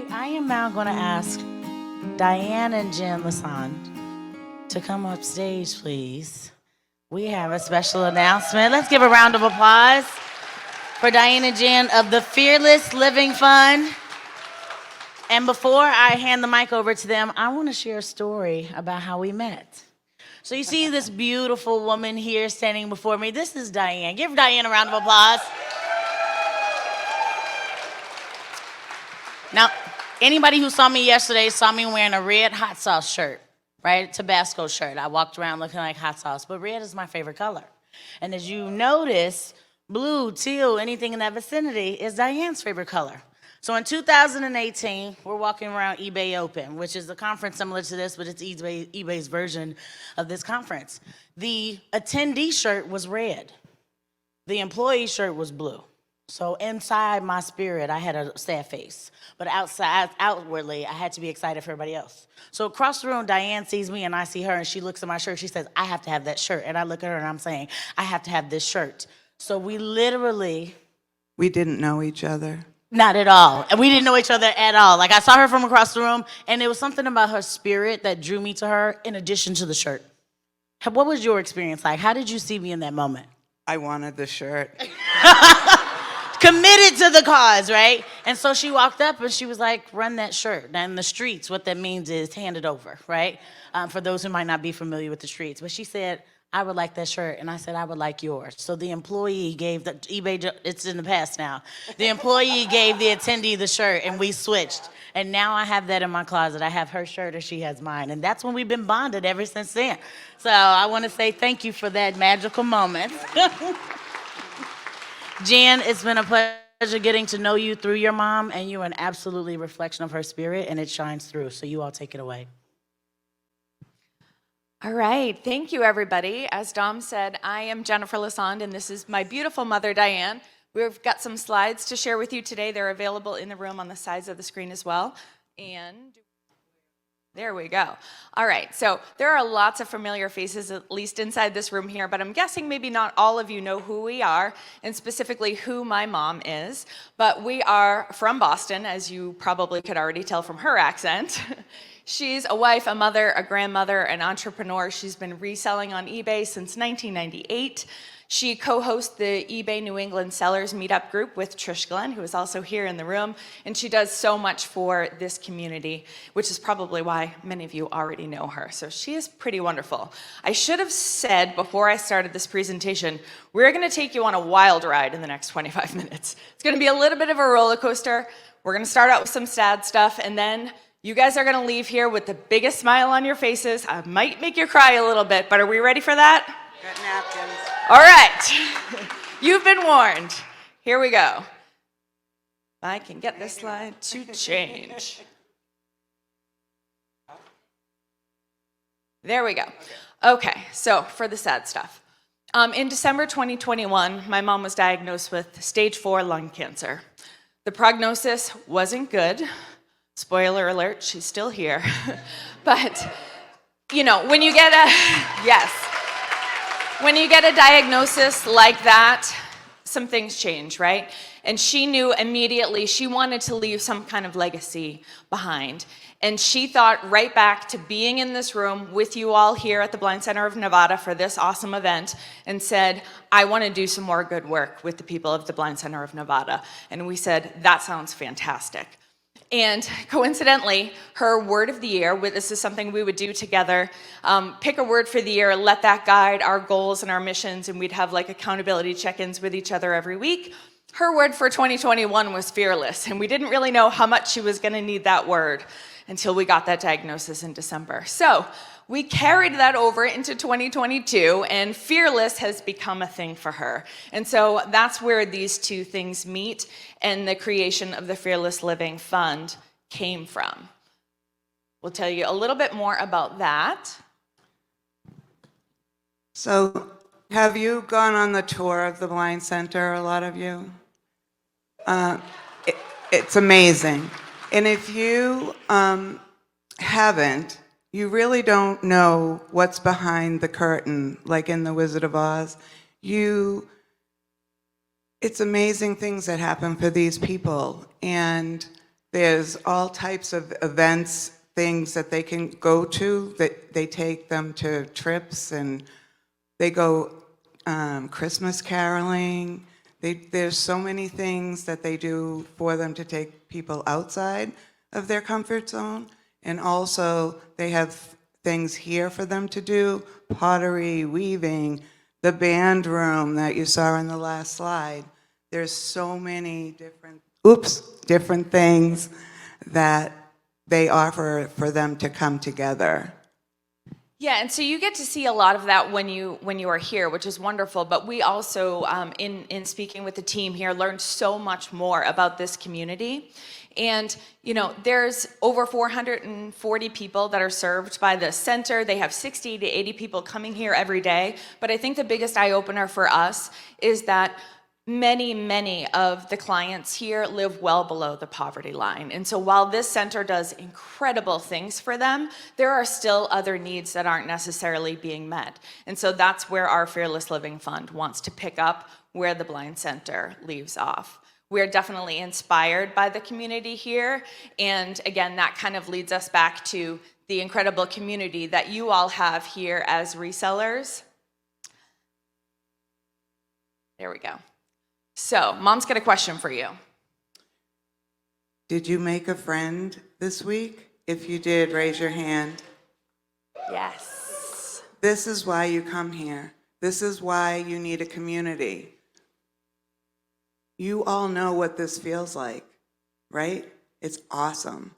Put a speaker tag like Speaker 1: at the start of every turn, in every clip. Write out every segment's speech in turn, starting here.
Speaker 1: I am now going to ask Diane and Jen Lassonde to come up stage, please. We have a special announcement. Let's give a round of applause for Diane and Jen of the FearLESS Living Fund. And before I hand the mic over to them, I want to share a story about how we met. So you see this beautiful woman here standing before me. This is Diane. Give Diane a round of applause. Now, anybody who saw me yesterday saw me wearing a red hot sauce shirt, right? Tabasco shirt. I walked around looking like hot sauce, but red is my favorite color. And as you notice, blue, teal, anything in that vicinity is Diane's favorite color. So in 2018, we're walking around eBay Open, which is a conference similar to this, but it's eBay's version of this conference. The attendee shirt was red. The employee shirt was blue. So inside my spirit, I had a sad face. But outwardly, I had to be excited for everybody else. So across the room, Diane sees me and I see her, and she looks at my shirt. She says, I have to have that shirt. And I look at her and I'm saying, I have to have this shirt. So we literally...
Speaker 2: We didn't know each other.
Speaker 1: Not at all. And we didn't know each other at all. Like, I saw her from across the room, and it was something about her spirit that drew me to her in addition to the shirt. What was your experience like? How did you see me in that moment?
Speaker 2: I wanted the shirt.
Speaker 1: Committed to the cause, right? And so she walked up and she was like, run that shirt. Now in the streets, what that means is hand it over, right? For those who might not be familiar with the streets. But she said, I would like that shirt. And I said, I would like yours. So the employee gave the eBay, it's in the past now. The employee gave the attendee the shirt and we switched. And now I have that in my closet. I have her shirt and she has mine. And that's when we've been bonded ever since then. So I want to say thank you for that magical moment. Jen, it's been a pleasure getting to know you through your mom, and you're an absolutely reflection of her spirit, and it shines through. So you all take it away.
Speaker 3: All right, thank you, everybody. As Dom said, I am Jennifer Lassonde, and this is my beautiful mother, Diane. We've got some slides to share with you today. They're available in the room on the sides of the screen as well. And there we go. All right, so there are lots of familiar faces, at least inside this room here, but I'm guessing maybe not all of you know who we are, and specifically who my mom is. But we are from Boston, as you probably could already tell from her accent. She's a wife, a mother, a grandmother, an entrepreneur. She's been reselling on eBay since 1998. She co-hosts the eBay New England Sellers Meetup Group with Trish Glenn, who is also here in the room, and she does so much for this community, which is probably why many of you already know her. So she is pretty wonderful. I should have said before I started this presentation, we're going to take you on a wild ride in the next 25 minutes. It's going to be a little bit of a roller coaster. We're going to start out with some sad stuff, and then you guys are going to leave here with the biggest smile on your faces. I might make you cry a little bit, but are we ready for that?
Speaker 2: Got napkins.
Speaker 3: All right, you've been warned. Here we go. I can get this slide to change. There we go. Okay, so for the sad stuff. In December 2021, my mom was diagnosed with stage 4 lung cancer. The prognosis wasn't good. Spoiler alert, she's still here. But, you know, when you get a, yes. When you get a diagnosis like that, some things change, right? And she knew immediately she wanted to leave some kind of legacy behind. And she thought right back to being in this room with you all here at the Blind Center of Nevada for this awesome event and said, I want to do some more good work with the people of the Blind Center of Nevada. And we said, that sounds fantastic. And coincidentally, her word of the year, this is something we would do together, pick a word for the year, let that guide our goals and our missions, and we'd have like accountability check-ins with each other every week. Her word for 2021 was fearless, and we didn't really know how much she was going to need that word until we got that diagnosis in December. So we carried that over into 2022, and fearless has become a thing for her. And so that's where these two things meet, and the creation of the FearLESS Living Fund came from. We'll tell you a little bit more about that.
Speaker 2: So have you gone on the tour of the Blind Center, a lot of you? It's amazing. And if you haven't, you really don't know what's behind the curtain, like in The Wizard of Oz. It's amazing things that happen for these people, and there's all types of events, things that they can go to, that they take them to trips, and they go Christmas caroling. There's so many things that they do for them to take people outside of their comfort zone. And also, they have things here for them to do, pottery, weaving, the band room that you saw in the last slide. There's so many different things that they offer for them to come together.
Speaker 3: Yeah, and so you get to see a lot of that when you are here, which is wonderful. But we also, in speaking with the team here, learned so much more about this community. And, you know, there's over 440 people that are served by the center. They have 60 to 80 people coming here every day. But I think the biggest eye-opener for us is that many of the clients here live well below the poverty line. And so while this center does incredible things for them, there are still other needs that aren't necessarily being met. And so that's where our Fearless Living Fund wants to pick up where the Blind Center leaves off. We're definitely inspired by the community here. And again, that kind of leads us back to the incredible community that you all have here as resellers. There we go. So, Mom's got a question for you.
Speaker 2: Did you make a friend this week? If you did, raise your hand.
Speaker 3: Yes.
Speaker 2: This is why you come here. This is why you need a community. You all know what this feels like, right? It's awesome.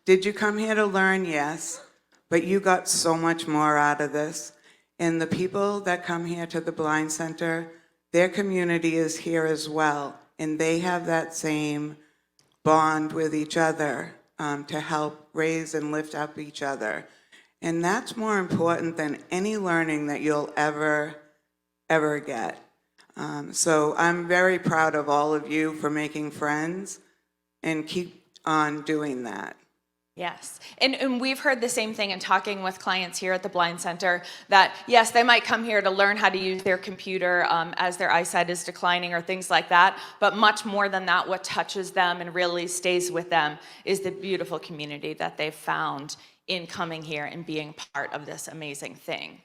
Speaker 2: Did you come here to learn? Yes. But you got so much more out of this. And the people that come here to the Blind Center, their community is here as well. And they have that same bond with each other to help raise and lift up each other. And that's more important than any learning that you'll ever get. So I'm very proud of all of you for making friends, and keep on doing that.
Speaker 3: Yes, and we've heard the same thing in talking with clients here at the Blind Center, that yes, they might come here to learn how to use their computer as their eyesight is declining or things like that, but much more than that, what touches them and really stays with them is the beautiful community that they've found in coming here and being part of this amazing thing.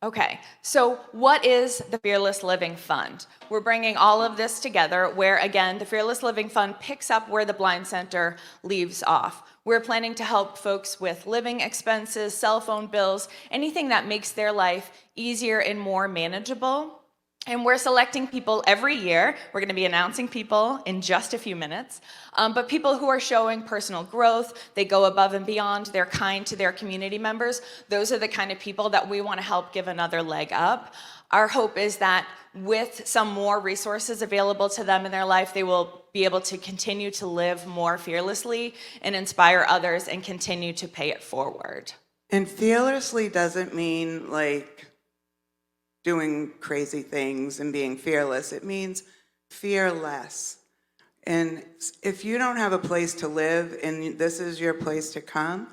Speaker 3: Okay, so what is the Fearless Living Fund? We're bringing all of this together where, again, the Fearless Living Fund picks up where the Blind Center leaves off. We're planning to help folks with living expenses, cell phone bills, anything that makes their life easier and more manageable. And we're selecting people every year. We're going to be announcing people in just a few minutes. But people who are showing personal growth, they go above and beyond, they're kind to their community members. Those are the kind of people that we want to help give another leg up. Our hope is that with some more resources available to them in their life, they will be able to continue to live more fearlessly and inspire others and continue to pay it forward.
Speaker 2: And fearlessly doesn't mean like doing crazy things and being fearless. It means fearless. And if you don't have a place to live and this is your place to come,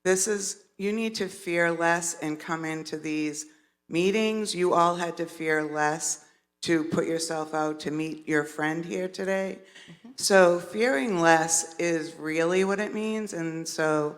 Speaker 2: you need to fear less and come into these meetings. You all had to fear less to put yourself out to meet your friend here today. Mm-hmm. So fearing less is really what it means. And so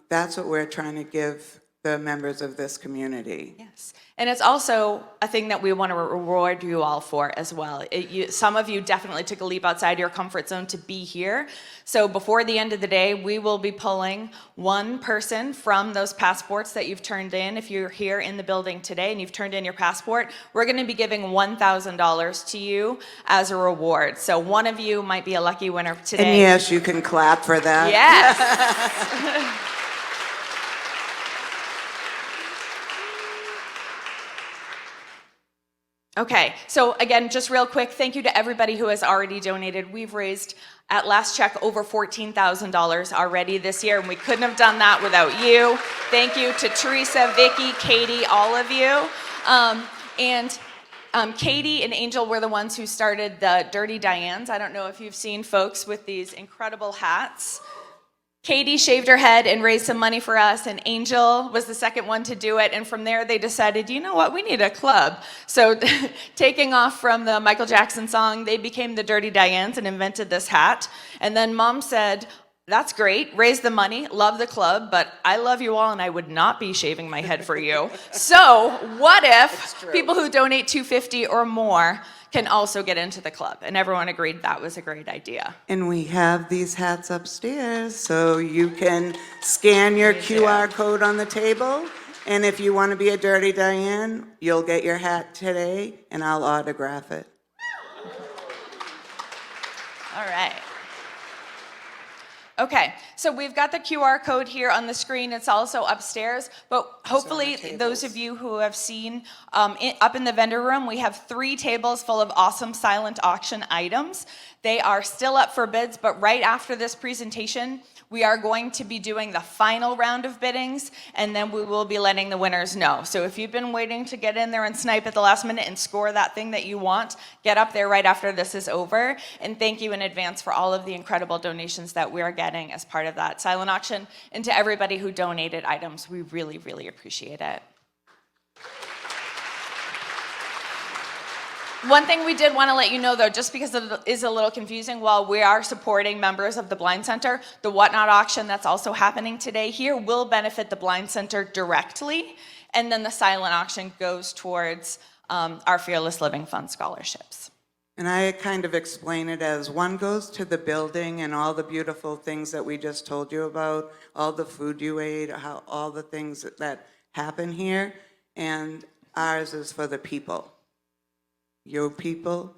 Speaker 2: that's what we're trying to give the members of this community.
Speaker 3: Yes, and it's also a thing that we want to reward you all for as well. Some of you definitely took a leap outside your comfort zone to be here. So before the end of the day, we will be pulling one person from those passports that you've turned in. If you're here in the building today and you've turned in your passport, we're going to be giving $1,000 to you as a reward. So one of you might be a lucky winner today.
Speaker 2: And yes, you can clap for that.
Speaker 3: Yes. Okay, so again, just real quick, thank you to everybody who has already donated. We've raised, at last check, over $14,000 already this year, and we couldn't have done that without you. Thank you to Teresa, Vicky, Katie, all of you. Katie and Angel were the ones who started the Dirty Dianes. I don't know if you've seen folks with these incredible hats. Katie shaved her head and raised some money for us, and Angel was the second one to do it. And from there, they decided, you know what, we need a club. So taking off from the Michael Jackson song, they became the Dirty Dianes and invented this hat. And then Mom said, that's great, raise the money, love the club, but I love you all and I would not be shaving my head for you. So what if people who donate $250 or more can also get into the club? And everyone agreed that was a great idea.
Speaker 2: And we have these hats upstairs, so you can scan your QR code on the table. And if you want to be a Dirty Diane, you'll get your hat today, and I'll autograph it.
Speaker 3: All right. Okay, so we've got the QR code here on the screen. It's also upstairs, but hopefully those of you who have seen up in the vendor room, we have 3 tables full of awesome silent auction items. They are still up for bids, but right after this presentation, we are going to be doing the final round of biddings, and then we will be letting the winners know. So if you've been waiting to get in there and snipe at the last minute and score that thing that you want, get up there right after this is over. And thank you in advance for all of the incredible donations that we are getting as part of that silent auction. And to everybody who donated items, we really, really appreciate it. One thing we did want to let you know, though, just because it is a little confusing, while we are supporting members of the Blind Center, the Whatnot auction that's also happening today here will benefit the Blind Center directly, and then the silent auction goes towards our Fearless Living Fund scholarships.
Speaker 2: And I kind of explain it as one goes to the building and all the beautiful things that we just told you about, all the food you ate, how all the things that happen here, and ours is for the people. Your people,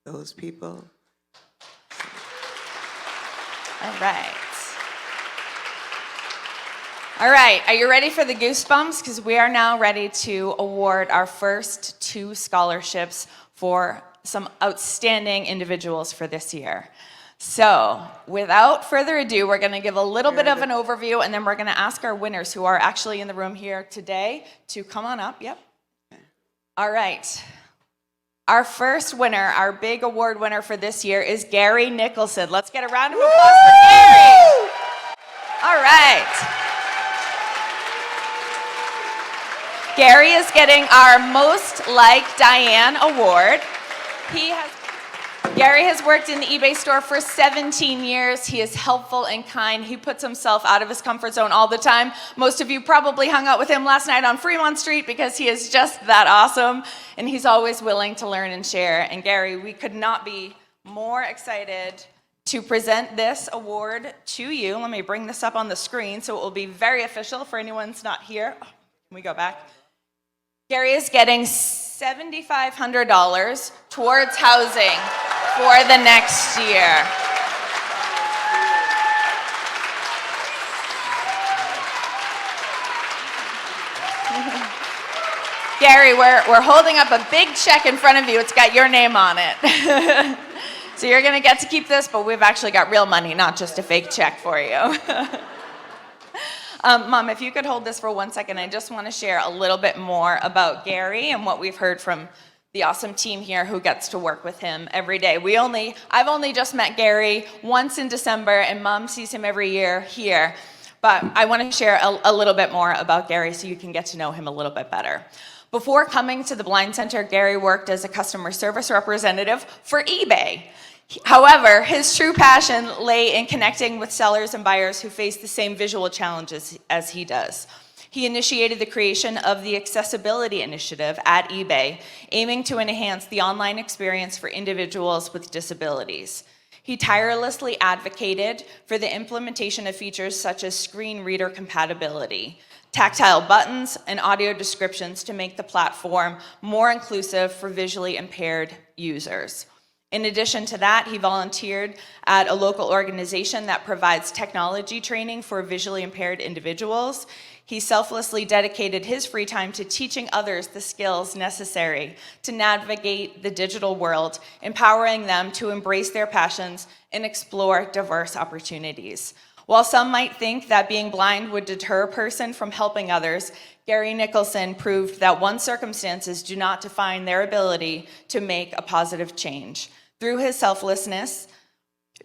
Speaker 2: those people.
Speaker 3: All right. All right, are you ready for the goosebumps? Because we are now ready to award our first 2 scholarships for some outstanding individuals for this year. So without further ado, we're going to give a little bit of an overview, and then we're going to ask our winners who are actually in the room here today to come on up. Yep. All right. Our first winner, our big award winner for this year is Gary Nicholson. Let's get a round of applause for Gary. All right. Gary is getting our Most Like Diane award. Gary has worked in the eBay store for 17 years. He is helpful and kind. He puts himself out of his comfort zone all the time. Most of you probably hung out with him last night on Fremont Street because he is just that awesome, and he's always willing to learn and share. And Gary, we could not be more excited to present this award to you. Let me bring this up on the screen so it will be very official for anyone who's not here. Oh, can we go back? Gary is getting $7,500 towards housing for the next year. Gary, we're holding up a big check in front of you. It's got your name on it. So you're going to get to keep this, but we've actually got real money, not just a fake check for you. Mom, if you could hold this for 1 second, I just want to share a little bit more about Gary and what we've heard from the awesome team here who gets to work with him every day. I've only just met Gary once in December, and Mom sees him every year here. But I want to share a little bit more about Gary so you can get to know him a little bit better. Before coming to the Blind Center, Gary worked as a customer service representative for eBay. However, his true passion lay in connecting with sellers and buyers who face the same visual challenges as he does. He initiated the creation of the Accessibility Initiative at eBay, aiming to enhance the online experience for individuals with disabilities. He tirelessly advocated for the implementation of features such as screen reader compatibility, tactile buttons, and audio descriptions to make the platform more inclusive for visually impaired users. In addition to that, he volunteered at a local organization that provides technology training for visually impaired individuals. He selflessly dedicated his free time to teaching others the skills necessary to navigate the digital world, empowering them to embrace their passions and explore diverse opportunities. While some might think that being blind would deter a person from helping others, Gary Nicholson proved that one's circumstances do not define their ability to make a positive change. Through his selflessness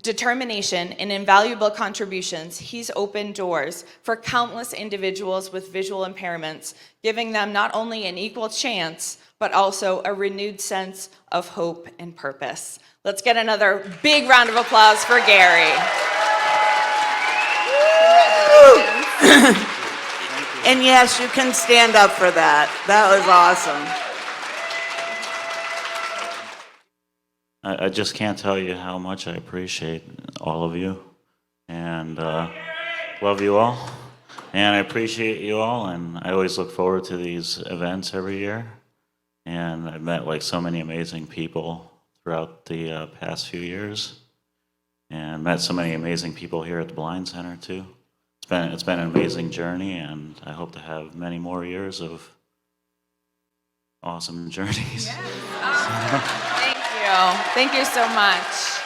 Speaker 3: determination, and invaluable contributions, he's opened doors for countless individuals with visual impairments, giving them not only an equal chance, but also a renewed sense of hope and purpose. Let's get another big round of applause for Gary.
Speaker 2: And yes, you can stand up for that. That was awesome.
Speaker 4: I just can't tell you how much I appreciate all of you, and love you all, and I appreciate you all, and I always look forward to these events every year, and I've met like so many amazing people throughout the past few years, and met so many amazing people here at the Blind Center too. It's been an amazing journey, and I hope to have many more years of awesome journeys.
Speaker 3: Thank you so much.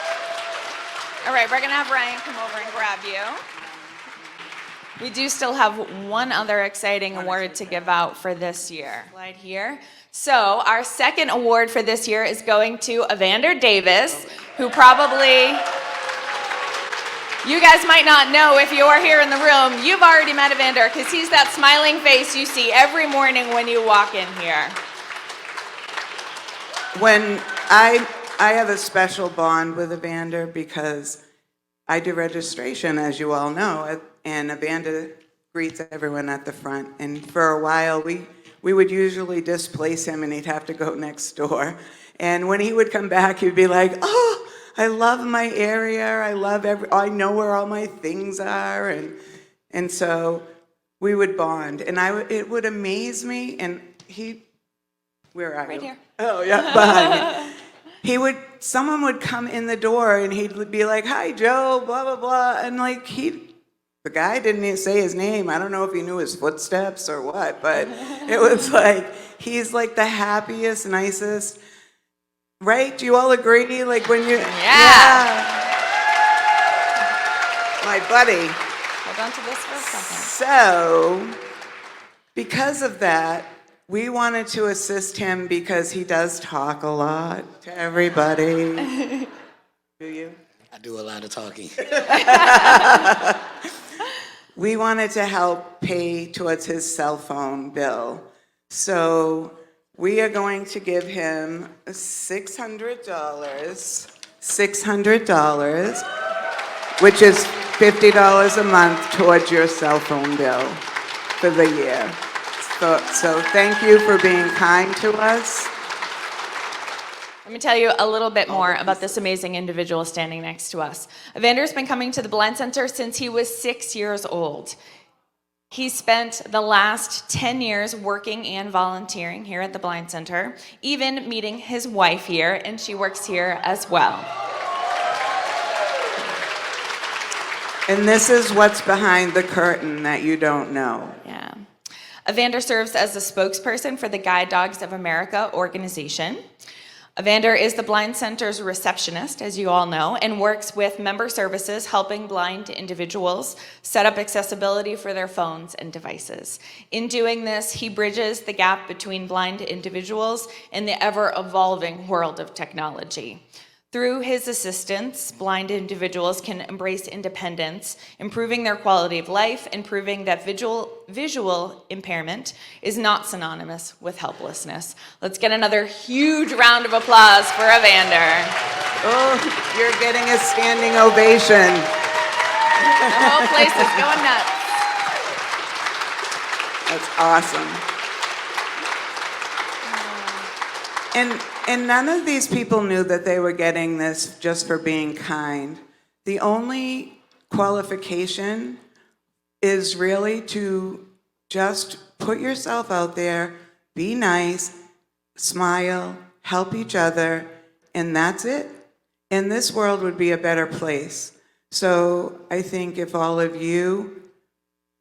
Speaker 3: All right, we're gonna have Ryan come over and grab you. We do still have one other exciting award to give out for this year. Right here. So our second award for this year is going to Havander Davis, who probably, you guys might not know if you're here in the room, you've already met Havander because he's that smiling face you see every morning when you walk in here.
Speaker 2: When I have a special bond with Havander because I do registration, as you all know, and Havander greets everyone at the front. And for a while, we would usually displace him and he'd have to go next door. And when he would come back, he'd be like, oh, I love my area. I know where all my things are. And so we would bond. And it would amaze me. And where are you?
Speaker 3: Right here.
Speaker 2: Oh, yeah, behind me. Someone would come in the door and he'd be like, hi, Joe, blah, blah, blah. And like, the guy didn't even say his name. I don't know if he knew his footsteps or what, but it was like, he's like the happiest, nicest, right? Do you all agree? Like when you, yeah. My buddy.
Speaker 3: Hold on to this for a second.
Speaker 2: So, because of that, we wanted to assist him because he does talk a lot to everybody. Do you?
Speaker 5: I do a lot of talking.
Speaker 2: We wanted to help pay towards his cell phone bill. So we are going to give him $600, which is $50 a month towards your cell phone bill for the year. So thank you for being kind to us.
Speaker 3: Let me tell you a little bit more about this amazing individual standing next to us. Havander's been coming to the Blind Center since he was 6 years old. He spent the last 10 years working and volunteering here at the Blind Center, even meeting his wife here, and she works here as well.
Speaker 2: And this is what's behind the curtain that you don't know.
Speaker 3: Yeah. Havander serves as the spokesperson for the Guide Dogs of America organization. Havander is the Blind Center's receptionist, as you all know, and works with member services helping blind individuals set up accessibility for their phones and devices. In doing this, he bridges the gap between blind individuals and the ever-evolving world of technology. Through his assistance, blind individuals can embrace independence, improving their quality of life and proving that visual impairment is not synonymous with helplessness. Let's get another huge round of applause for Havander.
Speaker 2: Oh, you're getting a standing ovation.
Speaker 3: The whole place is going nuts.
Speaker 2: That's awesome. And none of these people knew that they were getting this just for being kind. The only qualification is really to just put yourself out there, be nice, smile, help each other, and that's it. And this world would be a better place. So I think if all of you,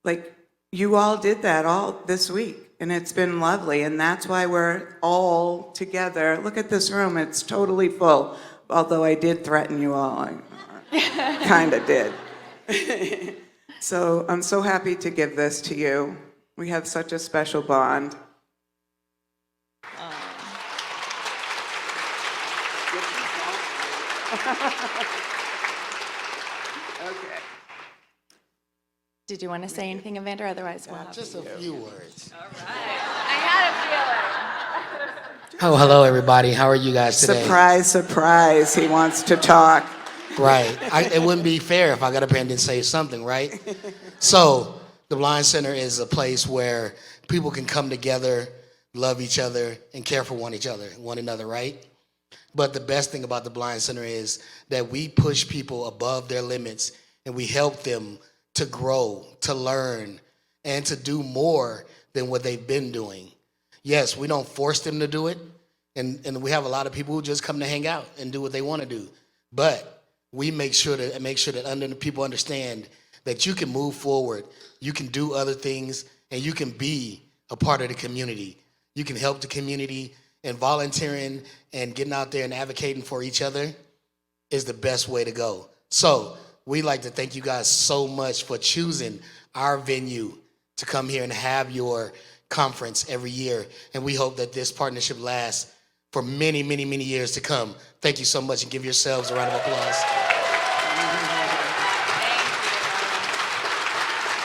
Speaker 2: like you all did that all this week. And it's been lovely, and that's why we're all together. Look at this room, it's totally full. Although I did threaten you all, I kind of did. So I'm so happy to give this to you. We have such a special bond. Okay.
Speaker 3: Did you want to say anything, Havander? Otherwise, we'll have
Speaker 5: Just a few words.
Speaker 3: I had a feeling.
Speaker 5: Oh, hello, everybody. How are you guys today?
Speaker 2: Surprise, surprise, he wants to talk.
Speaker 5: Right. It wouldn't be fair if I got up here and didn't say something, right? So, the Blind Center is a place where people can come together, love each other, and care for one another, right? But the best thing about the Blind Center is that we push people above their limits and we help them to grow, to learn, and to do more than what they've been doing. Yes, we don't force them to do it, and we have a lot of people who just come to hang out and do what they want to do. But we make sure that people understand that you can move forward, you can do other things, and you can be a part of the community. You can help the community, and volunteering and getting out there and advocating for each other is the best way to go. So we'd like to thank you guys so much for choosing our venue to come here and have your conference every year. And we hope that this partnership lasts for many, many, many years to come. Thank you so much, and give yourselves a round of applause.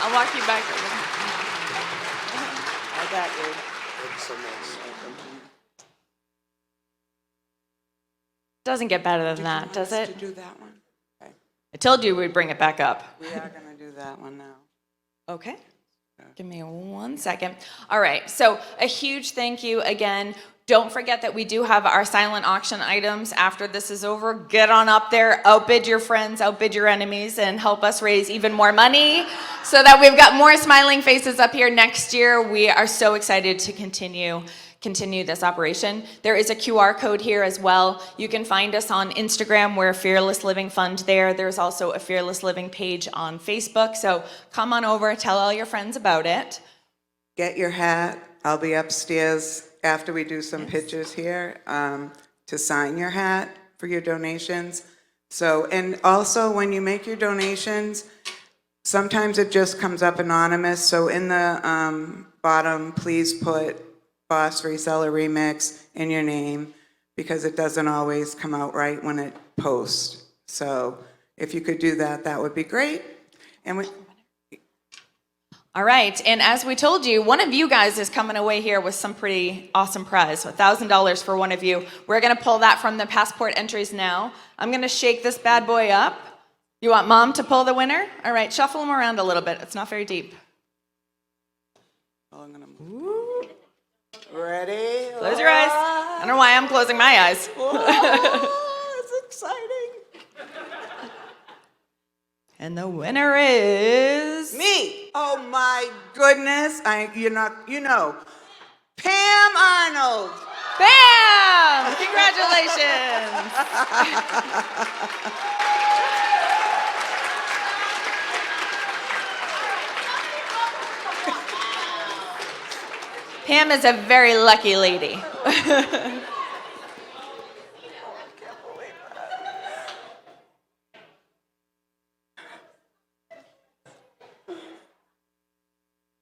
Speaker 3: I'll walk you back over.
Speaker 2: I got you.
Speaker 5: Thank you so much.
Speaker 3: Doesn't get better than that, does
Speaker 2: To
Speaker 3: it?
Speaker 2: do that one? Okay.
Speaker 3: I told you we'd bring it back up.
Speaker 2: We are going to do that one now.
Speaker 3: Okay. Give me 1 second. All right, so a huge thank you again. Don't forget that we do have our silent auction items after this is over. Get on up there, outbid your friends, outbid your enemies, and help us raise even more money so that we've got more smiling faces up here next year. We are so excited to continue this operation. There is a QR code here as well. You can find us on Instagram. We're Fearless Living Fund there. There's also a Fearless Living page on Facebook. So come on over, tell all your friends about it.
Speaker 2: Get your hat. I'll be upstairs after we do some pictures here to sign your hat for your donations. So, and also when you make your donations, sometimes it just comes up anonymous. So in the bottom, please put BOSS Reseller Remix in your name, because it doesn't always come out right when it posts. So if you could do that, that would be great. And
Speaker 3: All right, and as we told you, one of you guys is coming away here with some pretty awesome prize, $1,000 for one of you. We're gonna pull that from the passport entries now. I'm gonna shake this bad boy up. You want Mom to pull the winner? All right, shuffle them around a little bit. It's not very deep.
Speaker 2: I'm gonna move. Ready?
Speaker 3: Close your eyes. I don't know why I'm closing my eyes.
Speaker 2: Oh, it's exciting.
Speaker 3: And the winner is...
Speaker 2: Me. Oh my goodness. You know, Pam Arnold.
Speaker 3: Bam! Congratulations! Pam is a very lucky lady.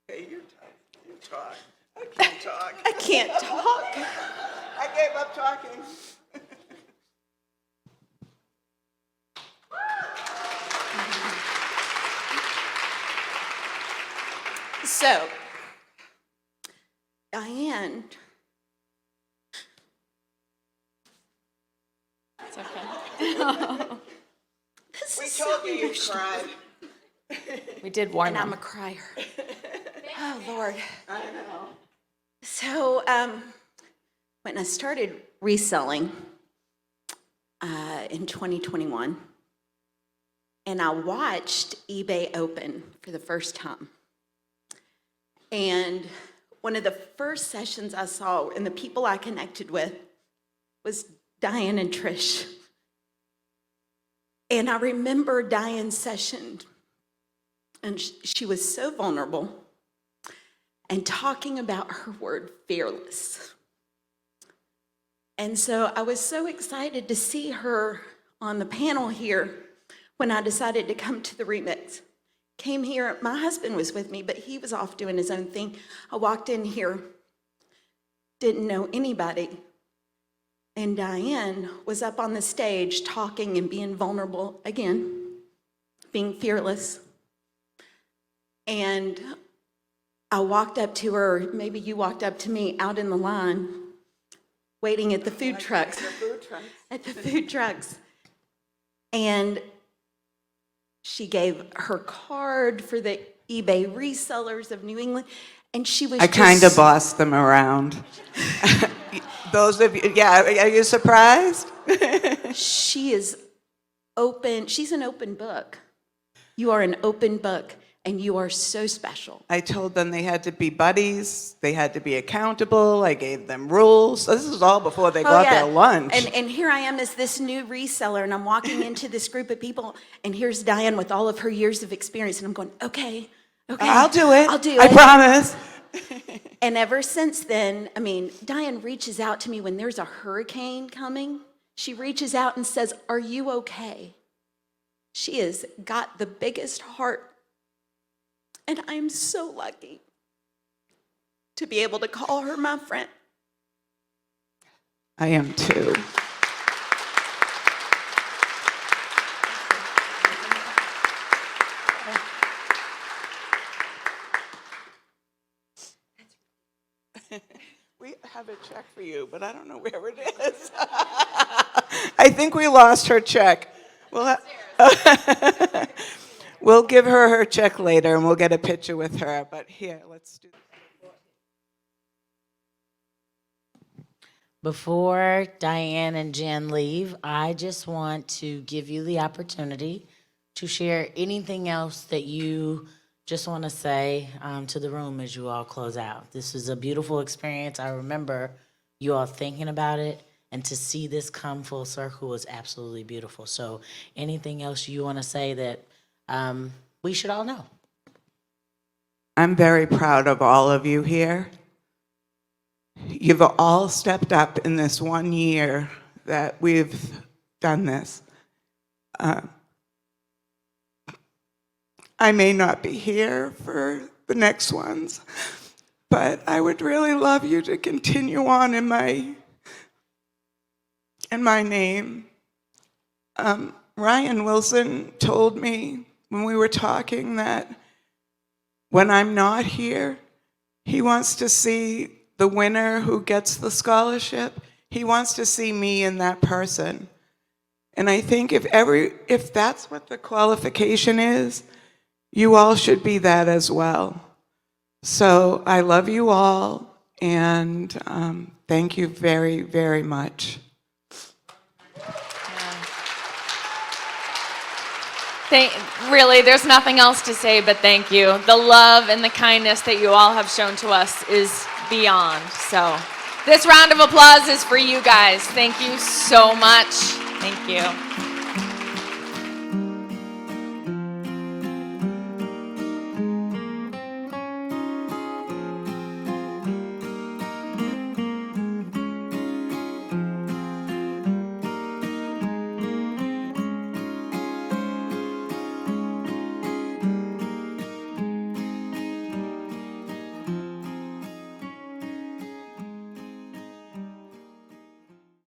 Speaker 2: Hey, you talk. I can't talk.
Speaker 3: I can't talk.
Speaker 2: I gave up talking.
Speaker 6: So, Diane,
Speaker 3: It's okay.
Speaker 6: this
Speaker 2: We
Speaker 6: is
Speaker 2: told
Speaker 6: so
Speaker 2: you you
Speaker 6: emotional.
Speaker 2: cried.
Speaker 3: We did warn
Speaker 6: And I'm a
Speaker 3: them.
Speaker 6: crier. Oh, Lord.
Speaker 2: I know.
Speaker 6: So, when I started reselling in 2021, and I watched eBay open for the first time. And one of the first sessions I saw, and the people I connected with, was Diane and Trish. And I remember Diane's session, and she was so vulnerable and talking about her word, fearless. And so I was so excited to see her on the panel here when I decided to come to the remix. Came here, my husband was with me, but he was off doing his own thing. I walked in here, didn't know anybody. And Diane was up on the stage talking and being vulnerable again. being fearless. And I walked up to her, or maybe you walked up to me out in the line, waiting at the food trucks. At the food trucks. And she gave her card for the eBay resellers of New England. And she was
Speaker 2: I kind of bossed them around. Those of you, yeah, are you surprised?
Speaker 6: She is open. She's an open book. You are an open book, and you are so special.
Speaker 2: I told them they had to be buddies, they had to be accountable, I gave them rules. This is all before they got their lunch.
Speaker 6: And here I am as this new reseller, and I'm walking into this group of people, and here's Diane with all of her years of experience, and I'm going, okay,
Speaker 2: I'll do it.
Speaker 6: I'll do it.
Speaker 2: I promise.
Speaker 6: And ever since then, I mean, Diane reaches out to me when there's a hurricane coming. She reaches out and says, "Are you okay?" She has got the biggest heart. And I'm so lucky to be able to call her my friend.
Speaker 2: I am too. We have a check for you, but I don't know where it is. I think we lost her check. We'll give her check later, and we'll get a picture with her. But here, let's do that.
Speaker 1: Before Diane and Jen leave, I just want to give you the opportunity to share anything else that you just want to say to the room as you all close out. This is a beautiful experience. I remember you all thinking about it, and to see this come full circle is absolutely beautiful. So anything else you want to say that we should all know?
Speaker 2: I'm very proud of all of you here. You've all stepped up in this 1 year that we've done this. I may not be here for the next ones, but I would really love you to continue on in my name. Ryan Wilson told me when we were talking that when I'm not here, he wants to see the winner who gets the scholarship. He wants to see me in that person. And I think if that's what the qualification is, you all should be that as well. So I love you all, and thank you very, very much.
Speaker 3: Really, there's nothing else to say but thank you. The love and the kindness that you all have shown to us is beyond. So this round of applause is for you guys. Thank you so much. Thank you.